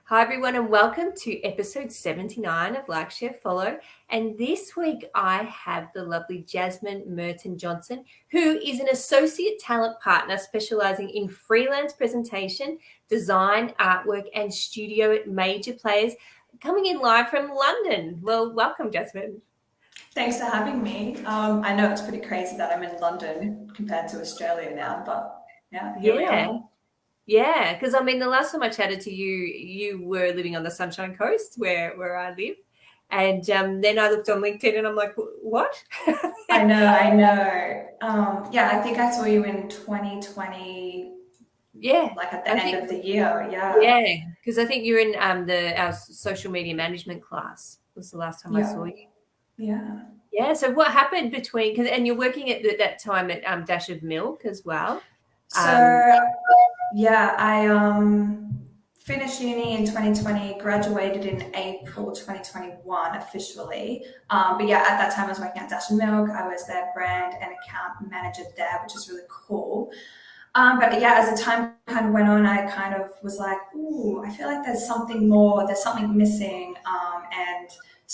Hi, everyone, and welcome to episode 79 of Like, Share, Follow. And this week I have the lovely Jasmyne Mehrton-Johnson, who is an associate talent partner specialising in freelance presentation, design, artwork, and studio at major players, coming in live from London. Well, welcome, Jasmyne. Thanks for having me. I know it's pretty crazy that I'm in London compared to Australia now, but here we are. Yeah, because I mean, the last time I chatted to you, you were living on the Sunshine Coast where I live. And then I looked on LinkedIn and I'm like, what? I know. I think I saw you in 2020. Yeah. Like at the end of the year. Yeah. Yeah, because I think you're in our social media management class was the last time I saw you. Yeah. Yeah, so what happened and you're working at that time at Dash of Milk as well? I finished uni in 2020, graduated in April 2021 officially. At that time I was working at Dash and Milk. I was their brand and account manager there, which is really cool. As the time kind of went on, I kind of was like, ooh, I feel like there's something more, there's something missing.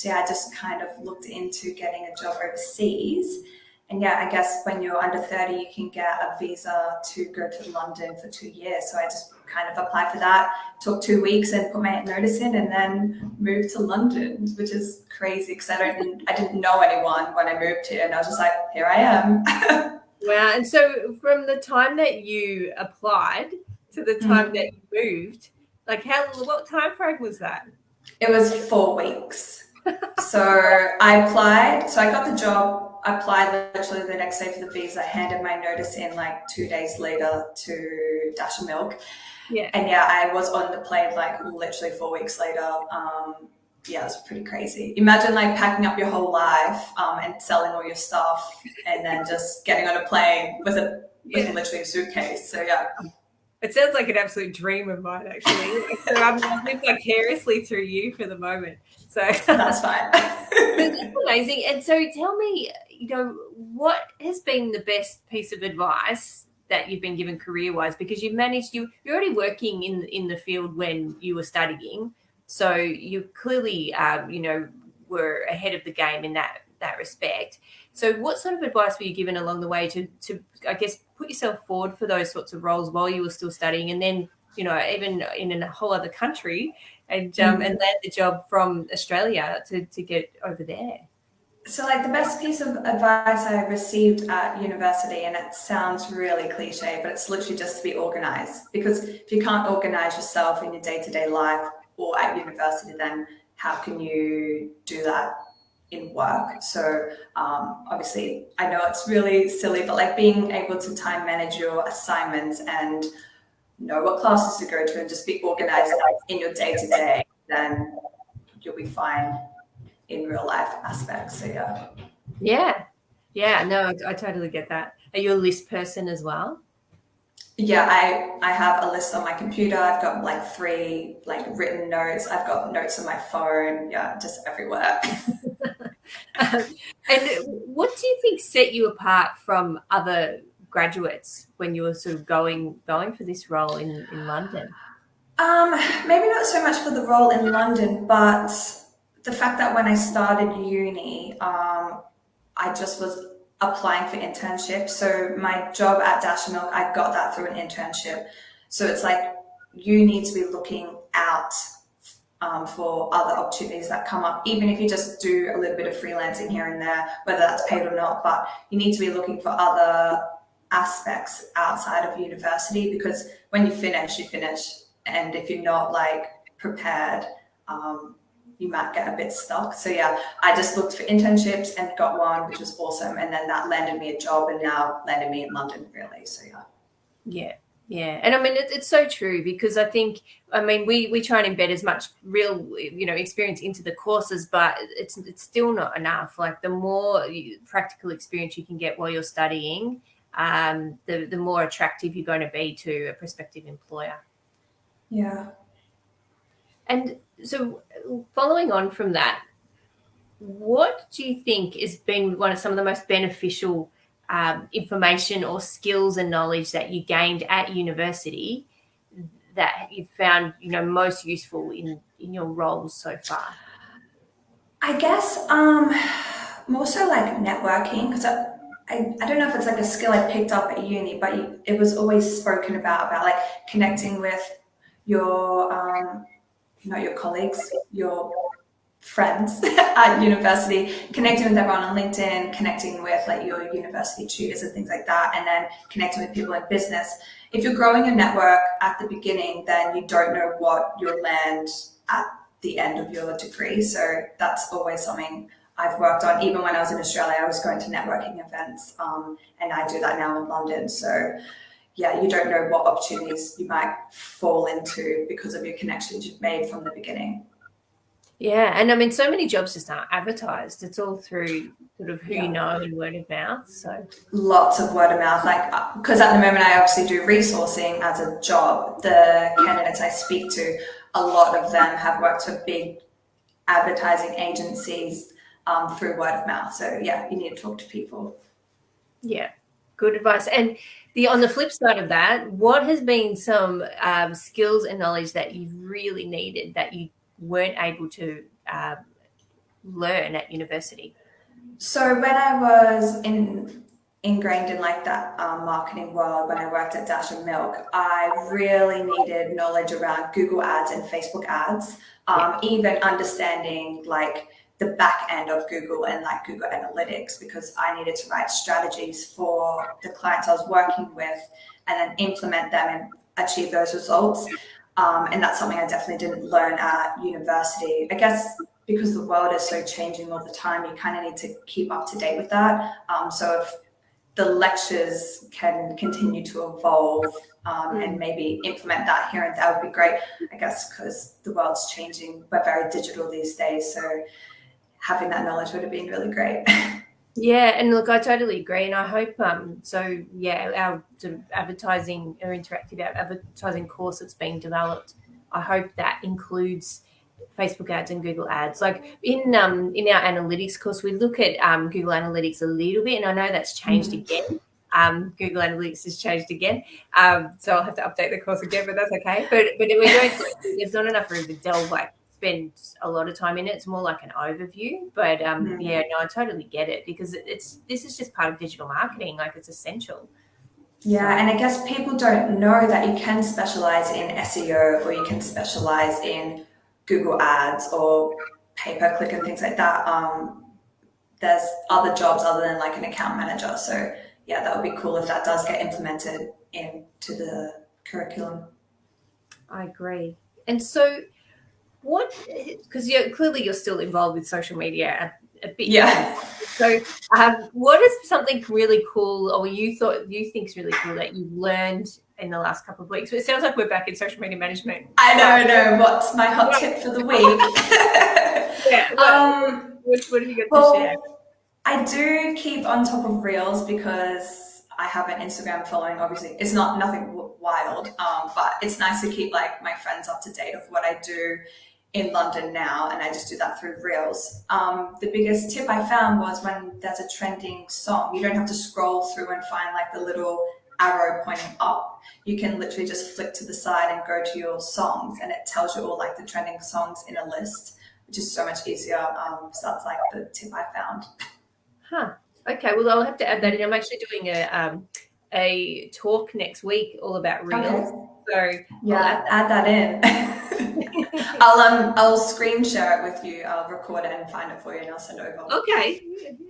I just kind of looked into getting a job overseas. I guess when you're under 30, you can get a visa to go to London for 2 years. So I just kind of applied for that, took 2 weeks and put my notice in and then moved to London, which is crazy because I didn't know anyone when I moved here. And I was just like, here I am. Wow. And so from the time that you applied to the time that you moved, like what time frame was that? It was 4 weeks. So I applied. So I got the job, applied literally the next day for the visa, handed my notice in like 2 days later to Dash and Milk. Yeah. And I was on the plane like literally 4 weeks later. It was pretty crazy. Imagine like packing up your whole life and selling all your stuff and then just getting on a plane with literally a suitcase. So yeah. It sounds like an absolute dream of mine, actually. So I'm living vicariously through you for the moment. So that's fine. That's amazing. And so tell me, what has been the best piece of advice that you've been given career-wise? Because you're already working in the field when you were studying. So you clearly, were ahead of the game in that respect. So what sort of advice were you given along the way to I guess, put yourself forward for those sorts of roles while you were still studying and then, even in a whole other country and land the job from Australia to get over there? So like the best piece of advice I received at university, and it sounds really cliche, but it's literally just to be organized. Because if you can't organize yourself in your day-to-day life or at university, then how can you do that in work? So obviously I know it's really silly, but like being able to time manage your assignments and know what classes to go to and just be organized in your day-to-day, then you'll be fine in real life aspects. So no, I totally get that. Are you a list person as well? I have a list on my computer. I've got like 3 like written notes. I've got notes on my phone. Just everywhere. And what do you think set you apart from other graduates when you were sort of going for this role in London? Maybe not so much for the role in London, but the fact that when I started uni, I just was applying for internships. So my job at Dash and Milk, I got that through an internship. So it's like you need to be looking out for other opportunities that come up, even if you just do a little bit of freelancing here and there, whether that's paid or not. But you need to be looking for other aspects outside of university, because when you finish, you finish. And if you're not like prepared, you might get a bit stuck. So I just looked for internships and got one, which was awesome. And then that landed me a job and now landed me in London, really. So Yeah. And I mean, it's so true, because I think, we try and embed as much real, experience into the courses, but it's still not enough. Like the more practical experience you can get while you're studying, the more attractive you're going to be to a prospective employer. Yeah. And so following on from that, what do you think has been some of the most beneficial information or skills and knowledge that you gained at university that you've found, most useful in your roles so far? I guess more so like networking, because I don't know if it's like a skill I picked up at uni, but it was always spoken about like connecting with your not your colleagues, your friends at university, connecting with everyone on LinkedIn, connecting with like your university tutors and things like that, and then connecting with people in business. If you're growing a network at the beginning, then you don't know what you'll land at the end of your degree. So that's always something I've worked on. Even when I was in Australia, I was going to networking events, and I do that now in London. So yeah, you don't know what opportunities you might fall into because of your connections you've made from the beginning. Yeah, and I mean, so many jobs just aren't advertised. It's all through sort of who Yeah. you know and word of mouth. So Lots of word of mouth, like because at the moment I obviously do resourcing as a job. The candidates I speak to, a lot of them have worked for big advertising agencies through word of mouth. So yeah, you need to talk to people. yeah, good advice. And on the flip side of that, what has been some skills and knowledge that you've really needed that you weren't able to learn at university? So when I was ingrained in like that marketing world, when I worked at Dash and Milk, I really needed knowledge around Google Ads and Facebook Ads, even understanding like the back end of Google and like Google Analytics, because I needed to write strategies for the clients I was working with and then implement them and achieve those results. And that's something I definitely didn't learn at university. I guess because the world is so changing all the time, you kind of need to keep up to date with that. So if the lectures can continue to evolve and maybe implement that here and there would be great, I guess, because the world's changing. We're very digital these days. So having that knowledge would have been really great. Yeah, and look, I totally agree, and I hope our sort of advertising or interactive advertising course that's being developed, I hope that includes Facebook ads and Google ads. Like in our analytics course, we look at Google Analytics a little bit, and I know that's changed again. Google Analytics has changed again, so I'll have to update the course again, but that's okay. But we don't. There's not enough room to delve spend a lot of time in it. It's more like an overview, but yeah, no, I totally get it, because this is just part of digital marketing. Like, it's essential. Yeah, and I guess people don't know that you can specialize in SEO, or you can specialize in Google Ads or pay-per-click and things like that. There's other jobs other than like an account manager. So yeah, that would be cool if that does get implemented into the curriculum. I agree. And so because you're still involved with social media a bit. Yeah. So what is something really cool, or you think's really cool, that you've learned in the last couple of weeks? It sounds like we're back in social media management. I know. What's my hot tip for the week? What have you got to share? I do keep on top of Reels because I have an Instagram following. Obviously, it's nothing wild, but it's nice to keep like my friends up to date of what I do in London now, and I just do that through Reels. The biggest tip I found was when there's a trending song, you don't have to scroll through and find like the little arrow pointing up. You can literally just flick to the side and go to your songs, and it tells you all like the trending songs in a list, which is so much easier. So that's like the tip I found. Huh. Okay. Well, I'll have to add that in. I'm actually doing a talk next week all about Reels. Okay. So yeah, add that in. I'll screen share it with you. I'll record it and find it for you, and I'll send it over. Okay.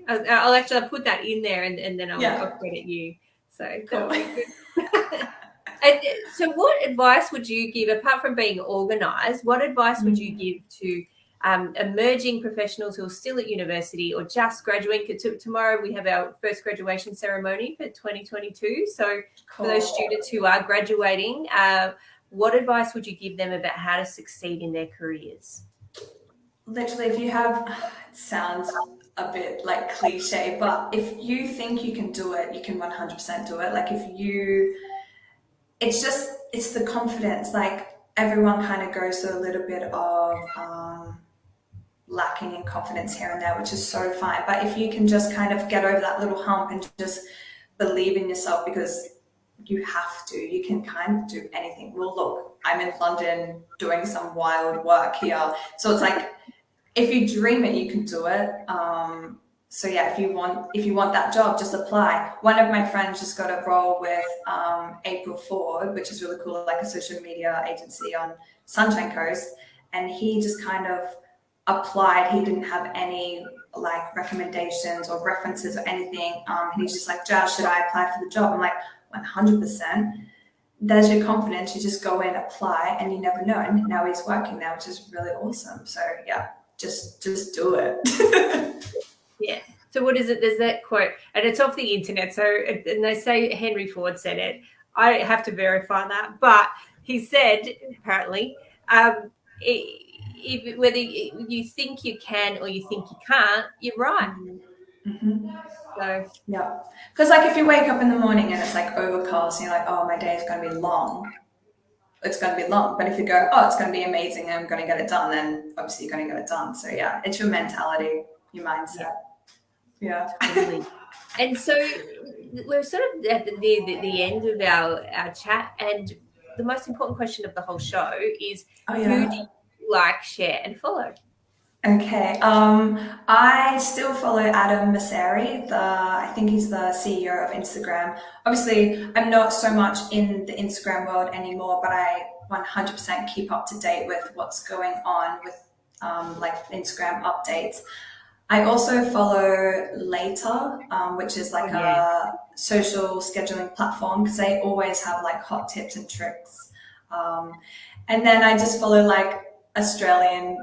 I'll put that in there, and then I'll credit you. So cool. And so what advice would you give, apart from being organised, what advice would you give to emerging professionals who are still at university or just graduating? Tomorrow we have our first graduation ceremony for 2022. So for those students who are graduating, what advice would you give them about how to succeed in their careers? Literally, if you have, it sounds a bit like cliche, but if you think you can do it, you can 100% do it. Like it's the confidence. Like everyone kind of goes through a little bit of lacking in confidence here and there, which is so fine. But if you can just kind of get over that little hump and just believe in yourself, because you have to. You can kind of do anything. Well, look, I'm in London doing some wild work here. So it's like, if you dream it, you can do it. So yeah, if you want that job, just apply. One of my friends just got a role with April Ford, which is really cool, like a social media agency on Sunshine Coast, and he just kind of applied. He didn't have any like recommendations or references or anything. And he's just like, Jazz, should I apply for the job? I'm like, 100%. There's your confidence. You just go in, apply, and you never know. And now he's working there, which is really awesome. So yeah, just do it. Yeah. So what is it? There's that quote, and it's off the internet. So, and they say Henry Ford said it. I have to verify that, but he said apparently, whether you think you can or you think you can't, you're right. Mm-hmm. So yeah, because like if you wake up in the morning and it's like overcast, and you're like, oh, my day is going to be long. It's going to be long. But if you go, oh, it's going to be amazing, and I'm going to get it done, then obviously you're going to get it done. So yeah, it's your mentality, your mindset. Yeah. And so we're sort of at the end of our chat, and the most important question of the whole show is, who do you like, share, and follow? Okay. I still follow Adam Mosseri. I think he's the CEO of Instagram. Obviously, I'm not so much in the Instagram world anymore, but I 100% keep up to date with what's going on with like Instagram updates. I also follow Later, which is like a social scheduling platform, because they always have like hot tips and tricks. And then I just follow like Australian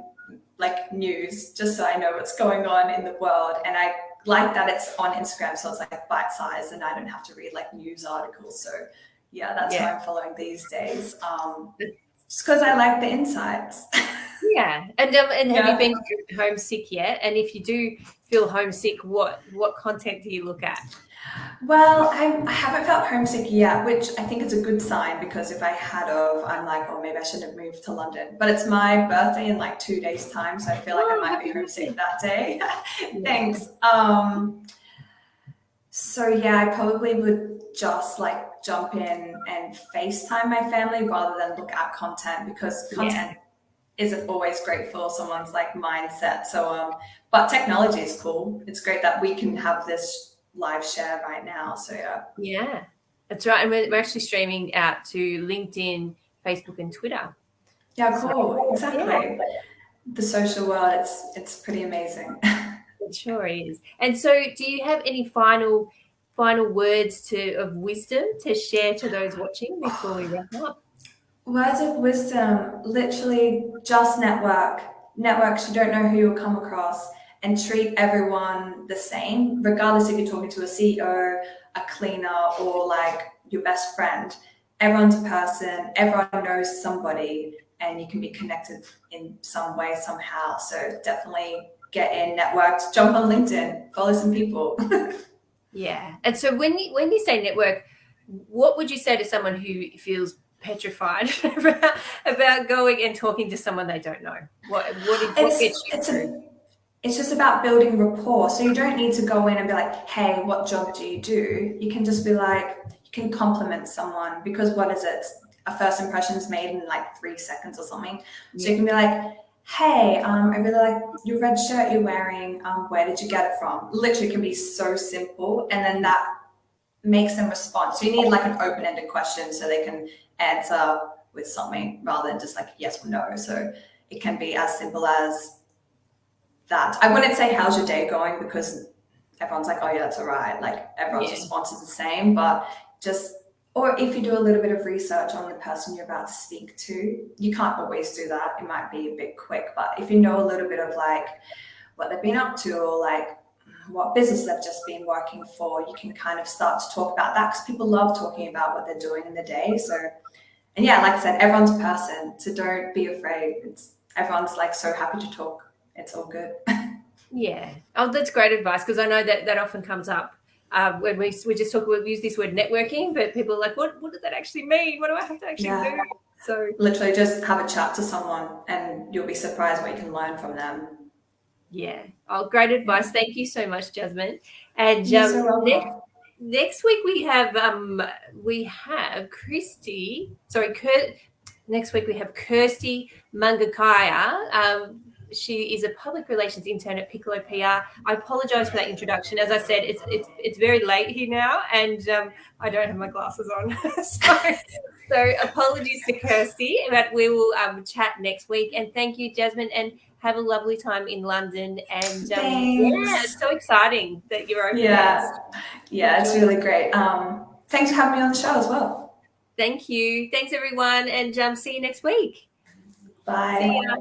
like news, just so I know what's going on in the world. And I like that it's on Instagram, so it's like bite sized and I don't have to read like news articles. So yeah, that's who I'm following these days. Just because I like the insights. Yeah. And have you been homesick yet? And if you do feel homesick, what content do you look at? Well, I haven't felt homesick yet, which I think is a good sign, because if I had of, I'm like, oh, maybe I should have moved to London. But it's my birthday in like 2 days' time, so I feel like I might be homesick that day. Thanks. So yeah, I probably would just like jump in and FaceTime my family rather than look at content, because content isn't always great for someone's like mindset. So, but technology is cool. It's great that we can have this live share right now. So yeah, that's right. And we're actually streaming out to LinkedIn, Facebook, and Twitter. Yeah, cool. Exactly. The social world, it's pretty amazing. It sure is. And so, do you have any final words of wisdom to share to those watching before we wrap up? Words of wisdom, literally just networks. You don't know who you'll come across, and treat everyone the same, regardless if you're talking to a CEO, a cleaner, or like your best friend. Everyone's a person, everyone knows somebody, and you can be connected in some way, somehow. So definitely get in, network, jump on LinkedIn, follow some people. Yeah. And so when you say network, what would you say to someone who feels petrified about going and talking to someone they don't know? What gets you through? It's just about building rapport. So you don't need to go in and be like, hey, what job do you do? You can just be like, you can compliment someone, because what is it? A first impression is made in like 3 seconds or something. So you can be like, hey, I really like your red shirt you're wearing. Where did you get it from? Literally can be so simple. And then that makes them respond. So you need like an open-ended question so they can answer with something rather than just like yes or no. So it can be as simple as that. I wouldn't say how's your day going, because everyone's like, oh yeah, that's all right. Like everyone's response is the same, but just, or if you do a little bit of research on the person you're about to speak to, you can't always do that. It might be a bit quick, but if you know a little bit of like what they've been up to, or like what business they've just been working for, you can kind of start to talk about that, because people love talking about what they're doing in the day. So, and yeah, like I said, everyone's a person, so don't be afraid. Everyone's like so happy to talk. It's all good. Yeah. Oh, that's great advice, because I know that often comes up when we just talk. We use this word networking, but people are like, what does that actually mean? What do I have to actually do? So literally just have a chat to someone and you'll be surprised what you can learn from them. Yeah. Oh, great advice. Thank you so much, Jasmyne. And You're so welcome. next week we have Christy. Sorry, next week we have Kirsty Mangakaya. She is a public relations intern at Piccolo PR. I apologise for that introduction. As I said, it's very late here now, and I don't have my glasses on. so apologies to Kirsty, but we will chat next week. And thank you, Jasmine, and have a lovely time in London. And yeah, it's so exciting that you're over there. Yeah, it's really great. Thanks for having me on the show as well. Thank you. Thanks, everyone, and see you next week. Bye. See ya.